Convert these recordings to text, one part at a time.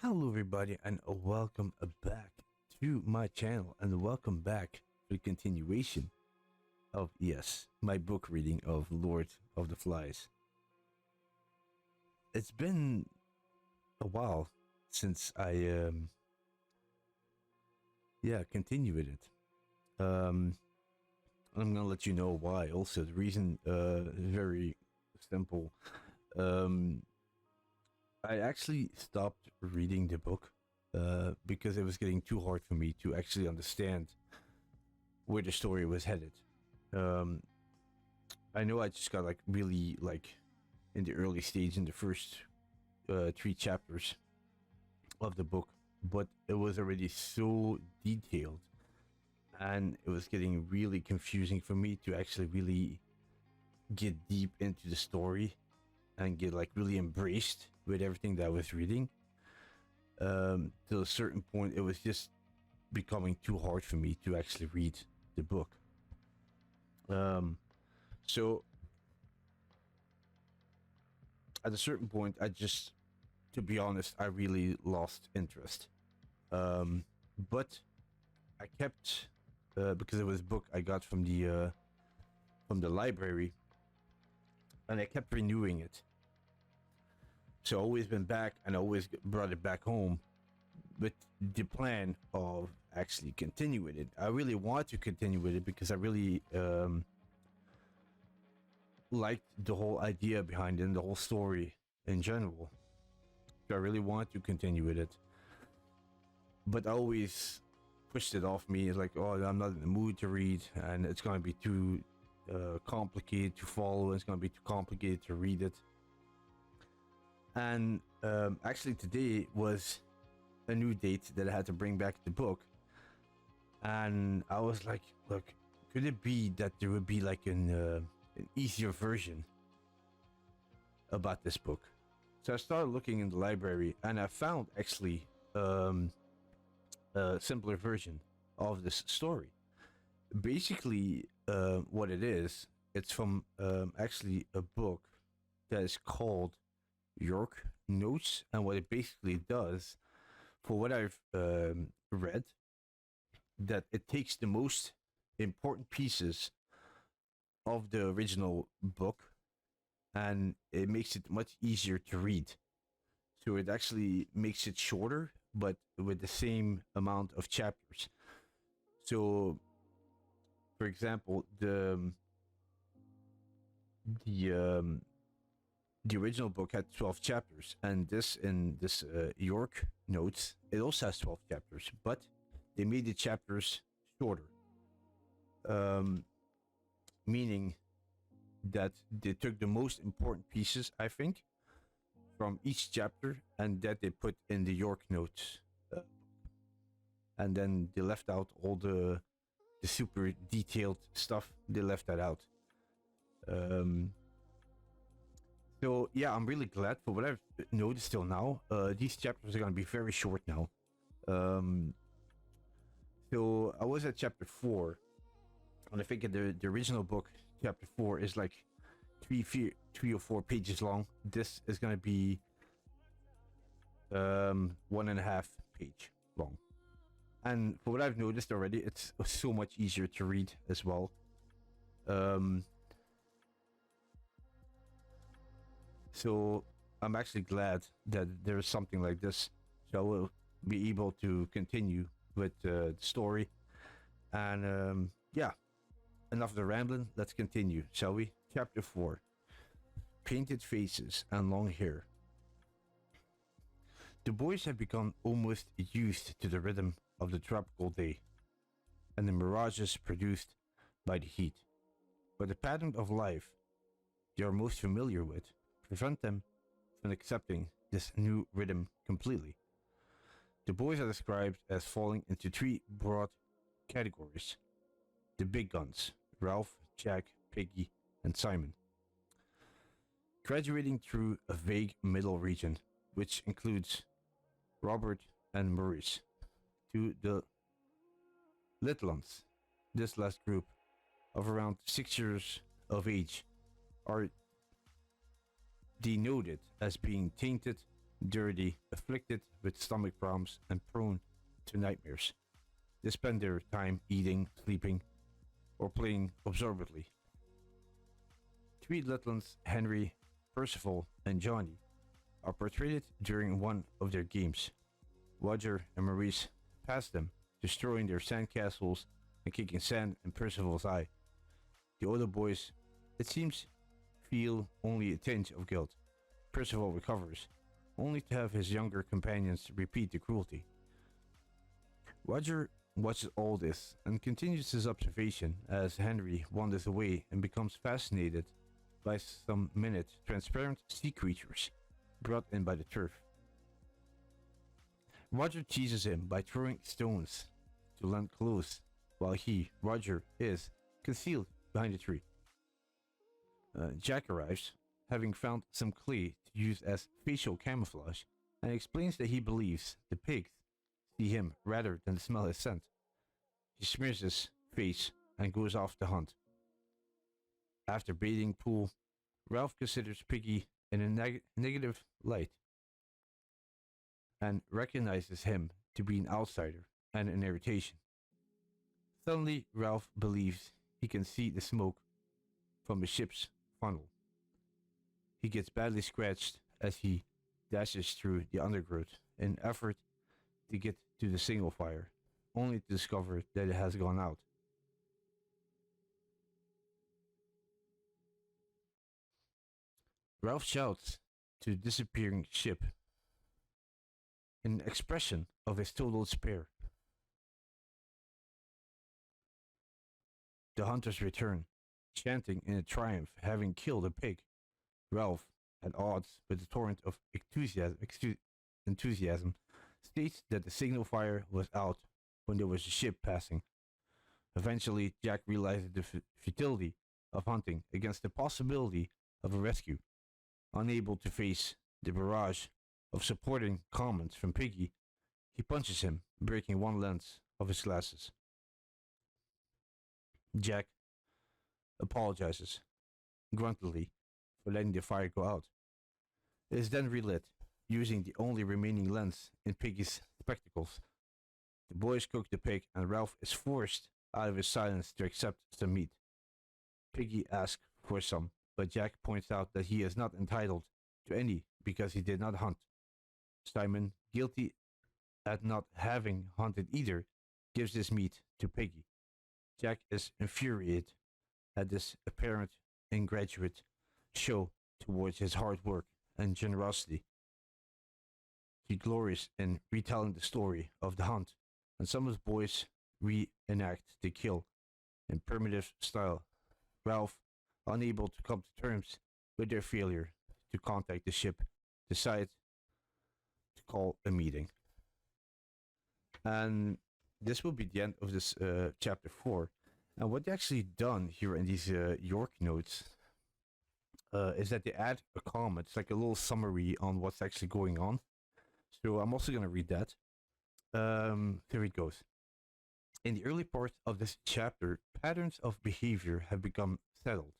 Hello, everybody, and welcome back to my channel, and welcome back to the continuation of my book reading of Lord of the Flies. It's been a while since I continue with it. I'm gonna let you know why. Also, the reason is very simple. I actually stopped reading the book because it was getting too hard for me to actually understand where the story was headed. I know I just got really in the early stage in the first 3 chapters of the book, but it was already so detailed and it was getting really confusing for me to actually really get deep into the story and get really embraced with everything that I was reading. To a certain point, it was just becoming too hard for me to actually read the book. So at a certain point, to be honest, I really lost interest. But I kept, because it was a book I got from the library, and I kept renewing it. So I always been back and I always brought it back home with the plan of actually continue with it. I really want to continue with it because I really liked the whole idea behind it and the whole story in general. So I really want to continue with it. But I always pushed it off me. It's like, oh, I'm not in the mood to read and it's going to be too complicated to follow. It's going to be too complicated to read it. And actually today was a new date that I had to bring back the book. And I was like, look, could it be that there would be an easier version about this book? So I started looking in the library and I found actually a simpler version of this story. Basically, what it is, it's from actually a book that is called York Notes, and what it basically does, for what I've read, that it takes the most important pieces of the original book and it makes it much easier to read. So it actually makes it shorter, but with the same amount of chapters. So, for example, the original book had 12 chapters, and this York Notes, it also has 12 chapters, but they made the chapters shorter, meaning that they took the most important pieces, I think, from each chapter, and that they put in the York Notes, and then they left out all the super detailed stuff. They left that out. So yeah, I'm really glad. For what I've noticed till now, these chapters are going to be very short now. So I was at chapter 4, and I think the original book, chapter 4, is like three or 4 pages long. This is going to be 1.5 page long. And for what I've noticed already, it's so much easier to read as well. So I'm actually glad that there's something like this, so I will be able to continue with the story. And yeah, enough of the rambling. Let's continue, shall we? Chapter 4: Painted Faces and Long Hair. The boys have become almost used to the rhythm of the tropical day and the mirages produced by the heat, but the pattern of life they are most familiar with prevent them from accepting this new rhythm completely. The boys are described as falling into 3 broad categories: the big guns, Ralph, Jack, Piggy, and Simon, graduating through a vague middle region, which includes Robert and Maurice, to the little ones. This last group, of around 6 years of age, are denoted as being tainted dirty, afflicted with stomach problems, and prone to nightmares. They spend their time eating, sleeping, or playing absorbedly. Three Littlands, Henry, Percival, and Johnny, are portrayed during one of their games. Roger and Maurice pass them, destroying their sandcastles and kicking sand in Percival's eye. The other boys, it seems, feel only a tinge of guilt. Percival recovers, only to have his younger companions repeat the cruelty. Roger watches all this and continues his observation as Henry wanders away and becomes fascinated by some minute transparent sea creatures brought in by the turf. Roger teases him by throwing stones to land close while he, Roger, is concealed behind a tree. Jack arrives, having found some clay to use as facial camouflage, and explains that he believes the pigs see him rather than smell his scent. He smears his face and goes off to hunt. After bathing pool, Ralph considers Piggy in a negative light and recognizes him to be an outsider and an irritation. Suddenly, Ralph believes he can see the smoke from the ship's funnel. He gets badly scratched as he dashes through the undergrowth in an effort to get to the signal fire, only to discover that it has gone out. Ralph shouts to the disappearing ship in an expression of his total despair. The hunters return, chanting in a triumph, having killed a pig. Ralph, at odds with the torrent of enthusiasm, states that the signal fire was out when there was a ship passing. Eventually, Jack realizes the futility of hunting against the possibility of a rescue. Unable to face the barrage of supporting comments from Piggy, he punches him, breaking one lens of his glasses. Jack apologizes gruntily for letting the fire go out. It is then relit, using the only remaining lens in Piggy's spectacles. The boys cook the pig, and Ralph is forced out of his silence to accept some meat. Piggy asks for some, but Jack points out that he is not entitled to any because he did not hunt. Simon, guilty at not having hunted either, gives this meat to Piggy. Jack is infuriated at this apparent ingraduate show towards his hard work and generosity. He glories in retelling the story of the hunt, and some of the boys reenact the kill in primitive style. Ralph, unable to come to terms with their failure to contact the ship, decides to call a meeting. And this will be the end of this chapter 4. And what they actually done here in these York notes is that they add a comment, it's like a little summary on what's actually going on. So I'm also going to read that. Here it goes. In the early part of this chapter, patterns of behavior have become settled.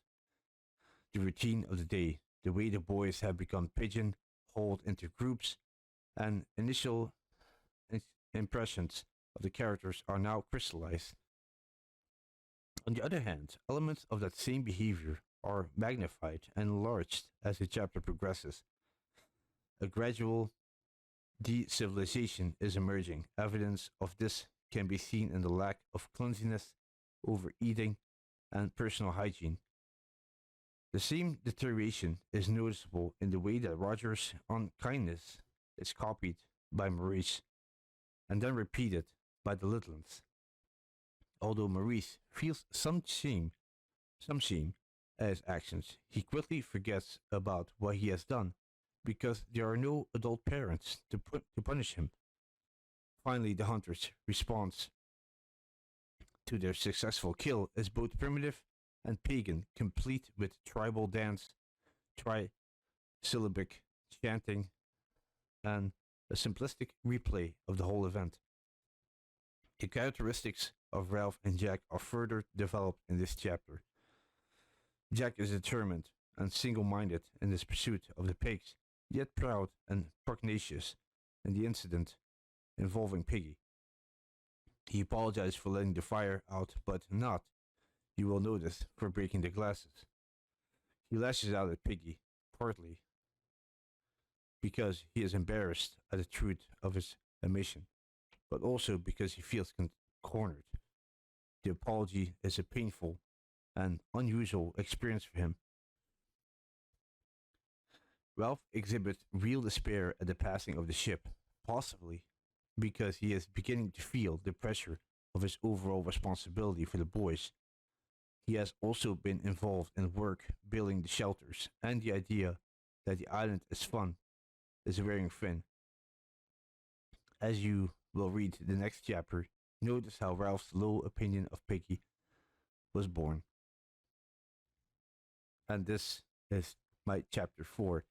The routine of the day, the way the boys have become pigeon-holed into groups, and initial impressions of the characters are now crystallized. On the other hand, elements of that same behavior are magnified and enlarged as the chapter progresses. A gradual de-civilization is emerging. Evidence of this can be seen in the lack of cleanliness, overeating, and personal hygiene. The same deterioration is noticeable in the way that Roger's unkindness is copied by Maurice and then repeated by the Littlands. Although Maurice feels some shame at his actions, he quickly forgets about what he has done because there are no adult parents to punish him. Finally, the hunter's response to their successful kill is both primitive and pagan, complete with tribal dance, trisyllabic chanting, and a simplistic replay of the whole event. The characteristics of Ralph and Jack are further developed in this chapter. Jack is determined and single-minded in his pursuit of the pigs, yet proud and pugnacious in the incident involving Piggy. He apologized for letting the fire out, but not, you will notice, for breaking the glasses. He lashes out at Piggy, partly because he is embarrassed at the truth of his admission, but also because he feels cornered. The apology is a painful and unusual experience for him. Ralph exhibits real despair at the passing of the ship, possibly because he is beginning to feel the pressure of his overall responsibility for the boys. He has also been involved in work building the shelters, and the idea that the island is fun is wearing thin. As you will read the next chapter, notice how Ralph's low opinion of Piggy was born. And this is my chapter 4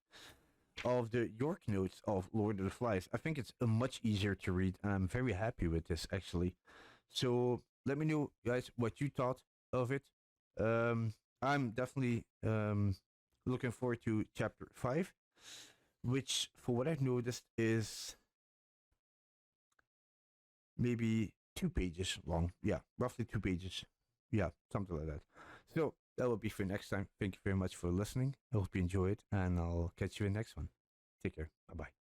of the York Notes of Lord of the Flies. I think it's much easier to read, and I'm very happy with this actually. So let me know, guys, what you thought of it. I'm definitely looking forward to chapter 5, which, for what I've noticed, is maybe 2 pages long. Yeah, roughly 2 pages. Yeah, something like that. So that will be for next time. Thank you very much for listening. I hope you enjoyed, and I'll catch you in the next one. Take care. Bye bye.